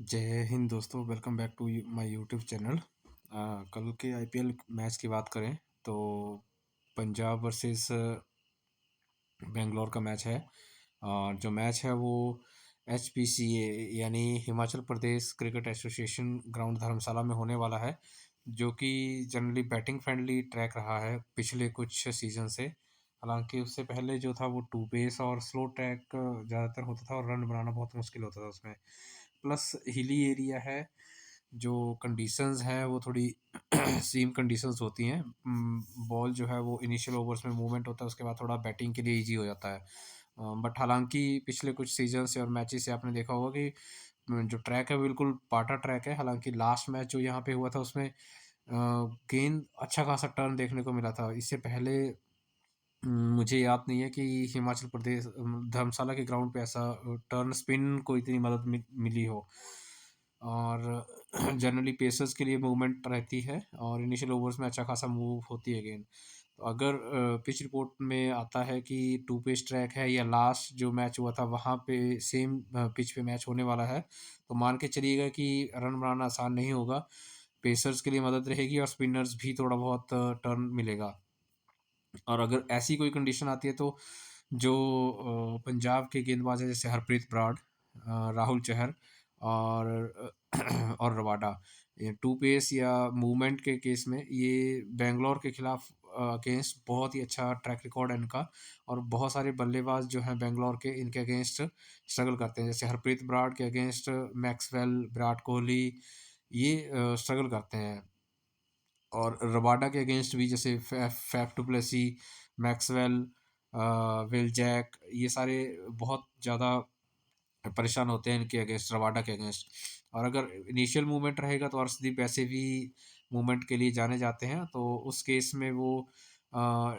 जय हिंद दोस्तों, welcome back to my YouTube channel. कल के आईपीएल मैच की बात करें तो पंजाब वर्सेस बेंगलोर का मैच है। और जो मैच है वो HPCA यानी Himachal Pradesh cricket association ground धर्मशाला में होने वाला है, जो कि जनरली बैटिंग फ्रेंडली ट्रैक रहा है पिछले कुछ सीज़न से। हालांकि उससे पहले जो था वो टू पेस और स्लो ट्रैक ज़्यादातर होता था और रन बनाना बहुत मुश्किल होता था उसमें। प्लस हिली एरिया है, जो कंडीशंस हैं वो थोड़ी सेम कंडीशंस होती हैं। बॉल जो है वो इनिशियल ओवर्स में मूवमेंट होता है, उसके बाद थोड़ा बैटिंग के लिए इजी हो जाता है। बट हालांकि पिछले कुछ सीजन से और मैचेस से आपने देखा होगा कि जो ट्रैक है वो बिल्कुल पाटा ट्रैक है। हालांकि लास्ट मैच जो यहाँ पे हुआ था उसमें गेंद अच्छा खासा टर्न देखने को मिला था। इससे पहले मुझे याद नहीं है कि हिमाचल प्रदेश धर्मशाला के ग्राउंड पे ऐसा टर्न स्पिन को इतनी मदद मिली हो। और जनरली पेसर्स के लिए मूवमेंट रहती है और इनिशियल ओवर्स में अच्छा खासा मूव होती है गेंद। तो अगर पिच रिपोर्ट में आता है कि टू पेस ट्रैक है या लास्ट जो मैच हुआ था वहाँ पे सेम पिच पे मैच होने वाला है, तो मान के चलिएगा कि रन बनाना आसान नहीं होगा। पेसर्स के लिए मदद रहेगी और स्पिनर्स भी थोड़ा बहुत टर्न मिलेगा। और अगर ऐसी कोई कंडीशन आती है तो जो पंजाब के गेंदबाज हैं जैसे हरप्रीत बराड़, राहुल चहर और और रबाडा, ये टू पेस या मूवमेंट के केस में ये बेंगलोर के खिलाफ अगेंस्ट बहुत ही अच्छा ट्रैक रिकॉर्ड है इनका। और बहुत सारे बल्लेबाज जो हैं बेंगलोर के इनके अगेंस्ट स्ट्रगल करते हैं, जैसे हरप्रीत बराड़ के अगेंस्ट मैक्सवेल, विराट कोहली, ये स्ट्रगल करते हैं। और रबाडा के अगेंस्ट भी जैसे Faf du Plessis, Maxwell, Will Jack, ये सारे बहुत ज़्यादा परेशान होते हैं इनके अगेंस्ट, रबाडा के अगेंस्ट। और अगर इनिशियल मूवमेंट रहेगा तो अर्शदीप वैसे भी मूवमेंट के लिए जाने जाते हैं, तो उस केस में वो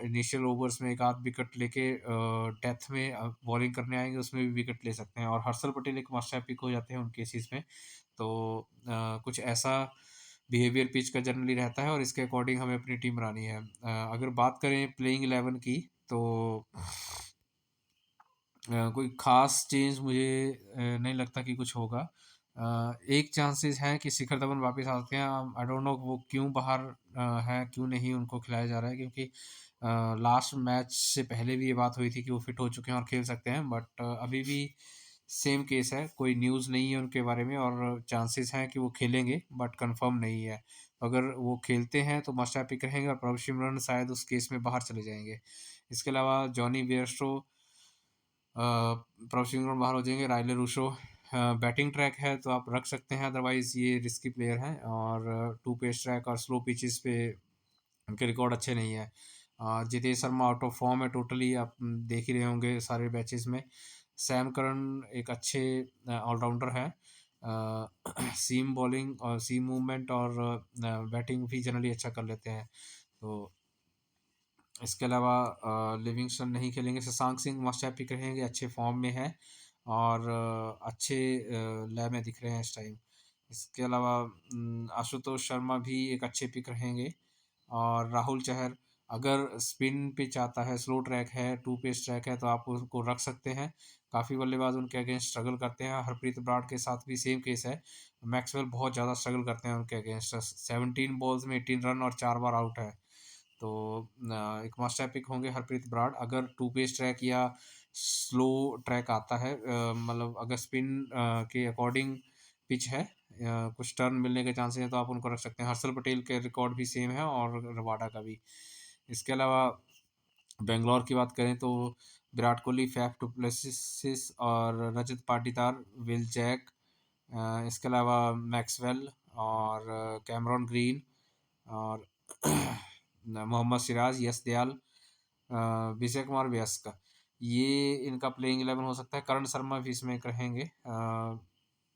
इनिशियल ओवर्स में एक आध विकेट लेके डेथ में बॉलिंग करने आएंगे, उसमें भी विकेट ले सकते हैं। और हर्षल पटेल एक मस्ट हैव पिक हो जाते हैं उन केसेस में। तो कुछ ऐसा बिहेवियर पिच का जनरली रहता है और इसके अकॉर्डिंग हमें अपनी टीम बनानी है। अगर बात करें प्लेइंग 11 की तो कोई ख़ास चेंज मुझे नहीं लगता कि कुछ होगा। एक चांसेस है कि शिखर धवन वापस आ सकते हैं। आई डोंट नो वो क्यों बाहर हैं, क्यों नहीं उनको खिलाया जा रहा है, क्योंकि लास्ट मैच से पहले भी ये बात हुई थी कि वो फिट हो चुके हैं और खेल सकते हैं। बट अभी भी सेम केस है, कोई न्यूज़ नहीं है उनके बारे में और चांसेस हैं कि वो खेलेंगे बट कंफर्म नहीं है। अगर वो खेलते हैं तो मस्ट हैव पिक रहेंगे और प्रभ सिमरन शायद उस केस में बाहर चले जाएंगे। इसके अलावा जॉनी बेयरस्टो, प्रभ सिमरन बाहर हो जाएंगे। राइले रूशो बैटिंग ट्रैक है तो आप रख सकते हैं, अदरवाइज़ ये रिस्की प्लेयर हैं और टू पेस ट्रैक और स्लो पिचेस पे उनके रिकॉर्ड अच्छे नहीं है। Jitesh Sharma out of form है टोटली, आप देख ही रहे होंगे सारे मैचेस में। सैम करन एक अच्छे ऑलराउंडर हैं। सीम बॉलिंग और सीम मूवमेंट और बैटिंग भी जनरली अच्छा कर लेते हैं। तो इसके अलावा लिविंगस्टन नहीं खेलेंगे। Shashank Singh must have pick रहेंगे, अच्छे फॉर्म में है और अच्छे लय में दिख रहे हैं इस टाइम। इसके अलावा आशुतोष शर्मा भी एक अच्छे पिक रहेंगे। और राहुल चहर, अगर स्पिन पिच आता है, स्लो ट्रैक है, टू पेस ट्रैक है, तो आप उनको रख सकते हैं। काफ़ी बल्लेबाज उनके अगेंस्ट स्ट्रगल करते हैं। हरप्रीत बराड़ के साथ भी सेम केस है। मैक्सवेल बहुत ज़्यादा स्ट्रगल करते हैं उनके अगेंस्ट, 17 बॉल्स में 18 रन और 4 बार आउट है। तो एक मस्ट हैव पिक होंगे हरप्रीत बराड़। अगर टू पेस ट्रैक या स्लो ट्रैक आता है, मतलब अगर स्पिन के अकॉर्डिंग पिच है, कुछ टर्न मिलने के चांसेस हैं, तो आप उनको रख सकते हैं। हर्षल पटेल के रिकॉर्ड भी सेम है और रबाडा का भी। इसके अलावा बेंगलोर की बात करें तो विराट कोहली, फैफ डुप्लेसिस और रजत पाटीदार, विल जैक, इसके अलावा मैक्सवेल और कैमरॉन ग्रीन और मोहम्मद सिराज, यश दयाल, विजय कुमार व्यस्क, ये इनका प्लेइंग 11 हो सकता है। करण शर्मा भी इसमें एक रहेंगे।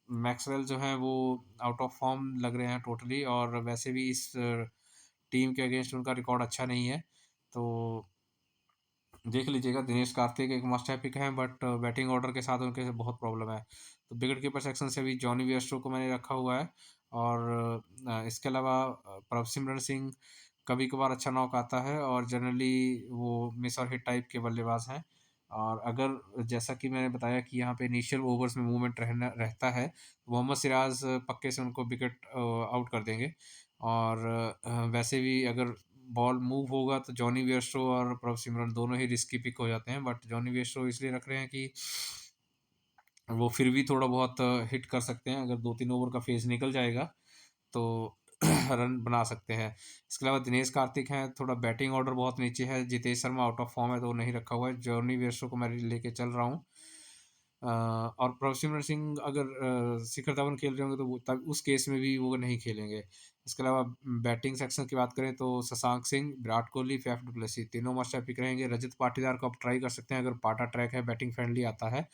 मैक्सवेल जो हैं वो आउट ऑफ फॉर्म लग रहे हैं टोटली, और वैसे भी इस टीम के अगेंस्ट उनका रिकॉर्ड अच्छा नहीं है। तो देख लीजिएगा। दिनेश कार्तिक एक मस्ट हैव पिक है, बट बैटिंग ऑर्डर के साथ उनके बहुत प्रॉब्लम है। तो विकेट कीपर सेक्शन से भी जॉनी बेयरस्टो को मैंने रखा हुआ है। और इसके अलावा प्रभ सिमरन सिंह कभी कभार अच्छा नॉक आता है और जनरली वो मिस और हिट टाइप के बल्लेबाज हैं। और अगर जैसा कि मैंने बताया कि यहाँ पे इनिशियल ओवर्स में मूवमेंट रहता है, तो मोहम्मद सिराज पक्के से उनको विकेट आउट कर देंगे। और वैसे भी अगर बॉल मूव होगा तो जॉनी बेयरस्टो और प्रभ सिमरन दोनों ही रिस्की पिक हो जाते हैं, बट जॉनी बेयरस्टो इसलिए रख रहे हैं कि वो फिर भी थोड़ा बहुत हिट कर सकते हैं। अगर 2-3 ओवर का फेज़ निकल जाएगा तो रन बना सकते हैं। इसके अलावा दिनेश कार्तिक हैं, थोड़ा बैटिंग ऑर्डर बहुत नीचे है। Jitesh Sharma out of form है तो वो नहीं रखा हुआ है। जॉनी बेयरस्टो को मैं लेके चल रहा हूँ। और प्रभसिमरन सिंह अगर शिखर धवन खेल रहे होंगे तो वो तब उस केस में भी वो नहीं खेलेंगे। इसके अलावा बैटिंग सेक्शन की बात करें तो Shashank Singh, Virat Kohli, Faf du Plessis तीनों मस्ट हैव पिक रहेंगे। रजत पाटीदार को आप ट्राई कर सकते हैं, अगर पाटा ट्रैक है, बैटिंग फ्रेंडली आता है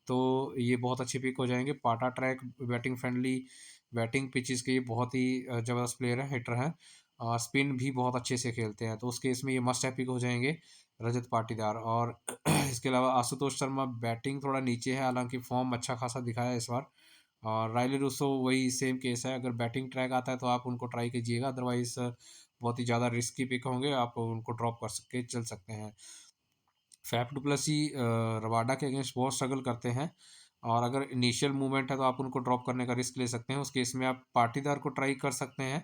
तो ये बहुत अच्छे पिक हो जाएंगे। पाटा track batting friendly, batting pitches के ये बहुत ही ज़बरदस्त प्लेयर है, हिटर हैं और स्पिन भी बहुत अच्छे से खेलते हैं, तो उस केस में ये मस्ट हैव पिक हो जाएंगे रजत पाटीदार। और इसके अलावा आशुतोष शर्मा, बैटिंग थोड़ा नीचे है, हालांकि फॉर्म अच्छा खासा दिखाया है इस बार। और रायले रूसो वही सेम केस है, अगर बैटिंग ट्रैक आता है तो आप उनको ट्राई कीजिएगा, अदरवाइज बहुत ही ज़्यादा रिस्की पिक होंगे, आप उनको ड्रॉप कर सकते चल सकते हैं। फैफ डु प्लेसी रबाडा के अगेंस्ट बहुत स्ट्रगल करते हैं, और अगर इनिशियल मूवमेंट है तो आप उनको ड्रॉप करने का रिस्क ले सकते हैं। उस केस में आप पाटीदार को ट्राई कर सकते हैं,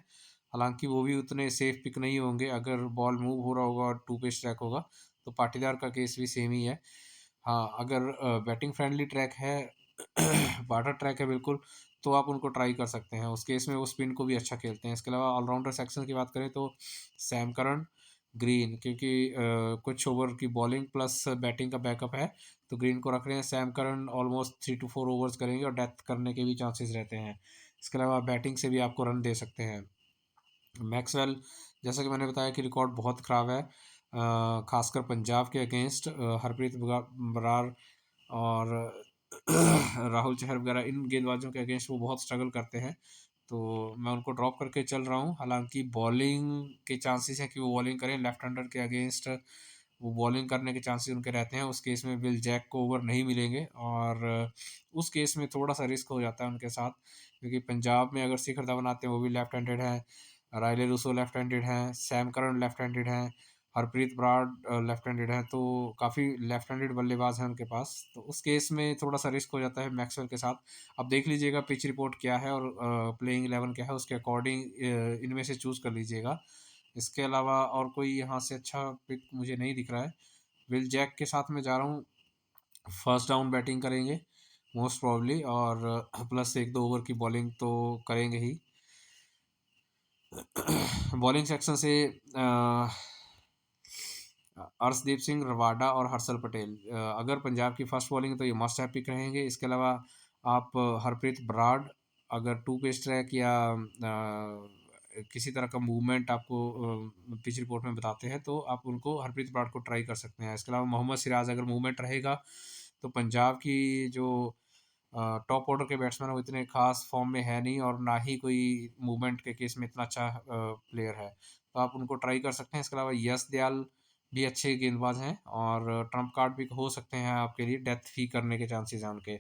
हालांकि वो भी उतने सेफ पिक नहीं होंगे। अगर बॉल मूव हो रहा होगा और 2 पेस ट्रैक होगा तो पाटीदार का केस भी सेम ही है। हाँ, अगर बैटिंग फ्रेंडली ट्रैक है वाटर ट्रैक है बिल्कुल, तो आप उनको ट्राई कर सकते हैं। उस केस में वो स्पिन को भी अच्छा खेलते हैं। इसके अलावा ऑलराउंडर सेक्शन की बात करें तो सैम करन, ग्रीन, क्योंकि कुछ ओवर की बॉलिंग प्लस बैटिंग का बैकअप है तो ग्रीन को रख रहे हैं। Sam Curran almost 3 to 4 overs करेंगे और डेथ करने के भी चांसेस रहते हैं। इसके अलावा बैटिंग से भी आपको रन दे सकते हैं। मैक्सवेल, जैसा कि मैंने बताया कि रिकॉर्ड बहुत ख़राब है, खासकर पंजाब के अगेंस्ट। हरप्रीत बरार और राहुल चहर वगैरह इन गेंदबाजों के अगेंस्ट वो बहुत स्ट्रगल करते हैं, तो मैं उनको ड्रॉप करके चल रहा हूँ। हालांकि बॉलिंग के चांसेस हैं कि वो बॉलिंग करें, लेफ्ट हैंडर के अगेंस्ट वो बॉलिंग करने के चांसेस उनके रहते हैं। उस केस में विल जैक को ओवर नहीं मिलेंगे, और उस केस में थोड़ा सा रिस्क हो जाता है उनके साथ, क्योंकि पंजाब में अगर शिखर धवन आते हैं वो भी लेफ्ट हैंडेड हैं, रायले रूसो लेफ्ट हैंडेड हैं, सैम करन लेफ्ट हैंडेड हैं, हरप्रीत बराड़ लेफ्ट हैंडेड हैं, तो काफ़ी लेफ्ट हैंडेड बल्लेबाज हैं उनके पास, तो उस केस में थोड़ा सा रिस्क हो जाता है मैक्सवेल के साथ। अब देख लीजिएगा पिच रिपोर्ट क्या है और प्लेइंग 11 क्या है, उसके अकॉर्डिंग इनमें से चूज़ कर लीजिएगा। इसके अलावा और कोई यहाँ से अच्छा पिक मुझे नहीं दिख रहा है। विल जैक के साथ मैं जा रहा हूँ, फर्स्ट डाउन बैटिंग करेंगे मोस्ट प्रॉब्ली, और प्लस 1-2 ओवर की बॉलिंग तो करेंगे ही। बॉलिंग सेक्शन से अर्शदीप सिंह, रबाडा और हर्षल पटेल, अगर पंजाब की फर्स्ट बॉलिंग तो ये मस्ट हैव पिक रहेंगे। इसके अलावा आप हरप्रीत बराड़, अगर 2 पेस ट्रैक या किसी तरह का मूवमेंट आपको पिच रिपोर्ट में बताते हैं तो आप उनको हरप्रीत बराड़ को ट्राई कर सकते हैं। इसके अलावा मोहम्मद सिराज, अगर मूवमेंट रहेगा तो पंजाब की जो टॉप ऑर्डर के बैट्समैन वो इतने खास फॉर्म में है नहीं, और ना ही कोई मूवमेंट के केस में इतना अच्छा प्लेयर है, तो आप उनको ट्राई कर सकते हैं। इसके अलावा यश दयाल भी अच्छे गेंदबाज हैं और ट्रम्प कार्ड भी हो सकते हैं आपके लिए, डेथ भी करने के चांसेस हैं उनके।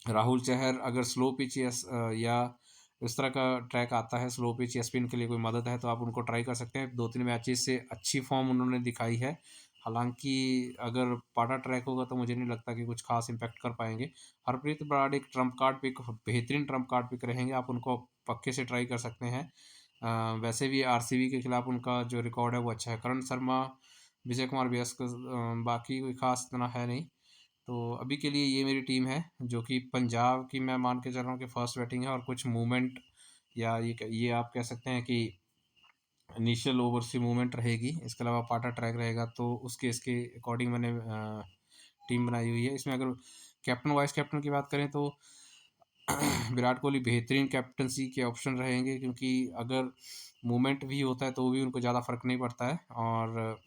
राहुल चहर, अगर स्लो पिच या इस तरह का ट्रैक आता है, स्लो पिच या स्पिन के लिए कोई मदद है तो आप उनको ट्राई कर सकते हैं। 2-3 मैचेस से अच्छी फॉर्म उन्होंने दिखाई है, हालांकि अगर पाटा ट्रैक होगा तो मुझे नहीं लगता कि कुछ खास इम्पैक्ट कर पाएंगे। हरप्रीत बराड़ एक ट्रम्प कार्ड पिक, बेहतरीन ट्रम्प कार्ड पिक रहेंगे, आप उनको पक्के से ट्राई कर सकते हैं। वैसे भी आरसीबी के खिलाफ उनका जो रिकॉर्ड है वो अच्छा है। करण शर्मा, विजय कुमार व्यस्क, बाकी कोई खास इतना है नहीं, तो अभी के लिए ये मेरी टीम है, जो कि पंजाब की मैं मान के चल रहा हूँ कि फर्स्ट बैटिंग है, और कुछ मूवमेंट या ये आप कह सकते हैं कि इनिशियल ओवर से मूवमेंट रहेगी। इसके अलावा पाटा ट्रैक रहेगा, तो उसके इसके अकॉर्डिंग मैंने टीम बनाई हुई है। इसमें अगर कैप्टन वाइस कैप्टन की बात करें तो विराट कोहली बेहतरीन कैप्टनसी के ऑप्शन रहेंगे, क्योंकि अगर मूवमेंट भी होता है तो भी उनको ज़्यादा फर्क नहीं पड़ता है, और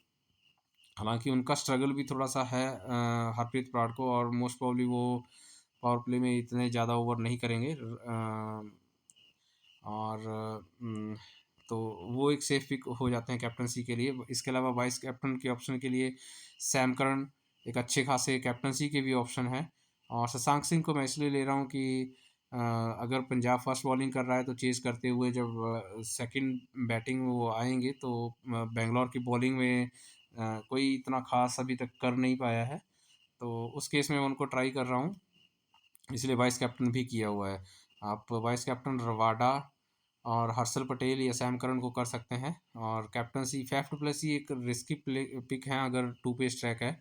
हालांकि उनका स्ट्रगल भी थोड़ा सा है हरप्रीत बराड़ को, और मोस्ट प्रॉब्ली वो पावर प्ले में इतने ज़्यादा ओवर नहीं करेंगे, और तो वो एक सेफ पिक हो जाते हैं कैप्टनसी के लिए। इसके अलावा वाइस कैप्टन के ऑप्शन के लिए सैम करन एक अच्छे खासे कैप्टनसी के भी ऑप्शन हैं, और शशांक सिंह को मैं इसलिए ले रहा हूँ कि अगर पंजाब फर्स्ट बॉलिंग कर रहा है तो चेज़ करते हुए जब सेकंड बैटिंग वो आएंगे तो बेंगलोर की बॉलिंग में कोई इतना ख़ास अभी तक कर नहीं पाया है, तो उस केस में मैं उनको ट्राई कर रहा हूँ, इसलिए वाइस कैप्टन भी किया हुआ है। आप वाइस कैप्टन रवाडा और हर्षल पटेल या सैम करन को कर सकते हैं, और कैप्टनसी फैफ डु प्लेसी एक रिस्की प्ले पिक है अगर टू पेस ट्रैक है।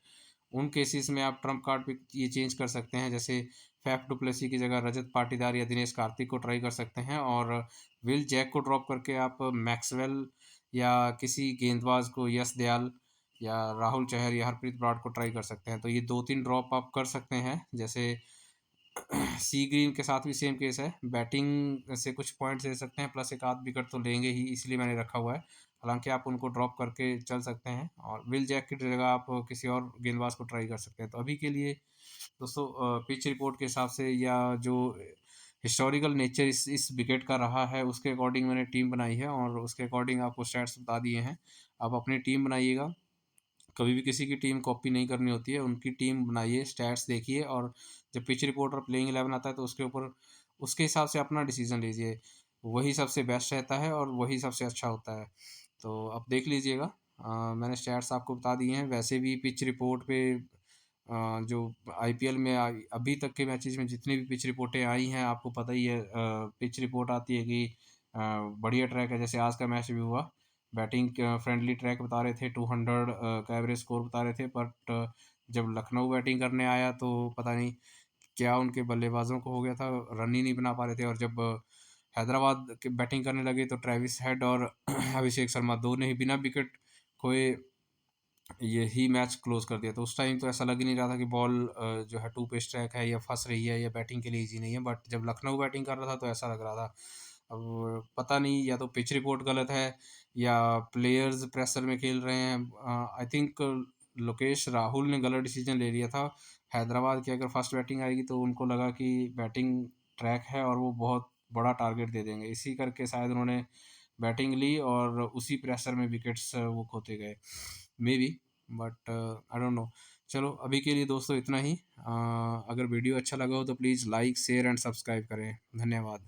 उन केसेस में आप ट्रम्प कार्ड पिक ये चेंज कर सकते हैं, जैसे फैफ डु प्लेसी की जगह रजत पाटीदार या दिनेश कार्तिक को ट्राई कर सकते हैं, और विल जैक को ड्रॉप करके आप मैक्सवेल या किसी गेंदबाज को, यश दयाल या राहुल चहर या हरप्रीत ब्राड को ट्राई कर सकते हैं। तो ये 2-3 ड्रॉप आप कर सकते हैं। जैसे सी ग्रीन के साथ भी सेम केस है, बैटिंग से कुछ पॉइंट्स दे सकते हैं, प्लस एक आध विकेट तो लेंगे ही, इसलिए मैंने रखा हुआ है। हालांकि आप उनको ड्रॉप करके चल सकते हैं, और विल जैक की जगह आप किसी और गेंदबाज को ट्राई कर सकते हैं। तो अभी के लिए दोस्तों पिच रिपोर्ट के हिसाब से या जो हिस्टोरिकल नेचर इस विकेट का रहा है, उसके अकॉर्डिंग मैंने टीम बनाई है, और उसके अकॉर्डिंग आपको स्टैट्स बता दिए हैं। आप अपनी टीम बनाइएगा, कभी भी किसी की टीम कॉपी नहीं करनी होती है, उनकी टीम बनाइए, स्टैट्स देखिए, और जब पिच रिपोर्ट और प्लेइंग 11 आता है तो उसके ऊपर उसके हिसाब से अपना डिसीजन लीजिए। वही सबसे बेस्ट रहता है और वही सबसे अच्छा होता है। तो आप देख लीजिएगा, मैंने स्टैट्स आपको बता दिए हैं। वैसे भी पिच रिपोर्ट पे जो आईपीएल में अभी तक के मैचेस में जितनी भी पिच रिपोर्टें आई हैं, आपको पता ही है, पिच रिपोर्ट आती है कि बढ़िया ट्रैक है। जैसे आज का मैच भी हुआ, बैटिंग फ्रेंडली ट्रैक बता रहे थे, 200 का एवरेज स्कोर बता रहे थे, बट जब लखनऊ बैटिंग करने आया तो पता नहीं क्या उनके बल्लेबाजों को हो गया था, रन ही नहीं बना पा रहे थे। और जब हैदराबाद के बैटिंग करने लगे तो ट्रेविस हेड और अभिषेक शर्मा दो ने ही बिना विकेट खोए यही मैच क्लोज कर दिया। तो उस टाइम तो ऐसा लग ही नहीं रहा था कि बॉल जो है टू पे स्ट्राइक है या फंस रही है या बैटिंग के लिए इजी नहीं है, बट जब लखनऊ बैटिंग कर रहा था तो ऐसा लग रहा था। अब पता नहीं, या तो पिच रिपोर्ट गलत है या प्लेयर्स प्रेशर में खेल रहे हैं। आई थिंक लोकेश राहुल ने गलत डिसीजन ले लिया था। हैदराबाद की अगर फर्स्ट बैटिंग आएगी तो उनको लगा कि बैटिंग ट्रैक है और वो बहुत बड़ा टारगेट दे देंगे, इसी करके शायद उन्होंने बैटिंग ली और उसी प्रेशर में विकेट्स वो खोते गए, may be, but I don't know. चलो अभी के लिए दोस्तों इतना ही। अगर वीडियो अच्छा लगा हो तो please like share and subscribe करें। धन्यवाद।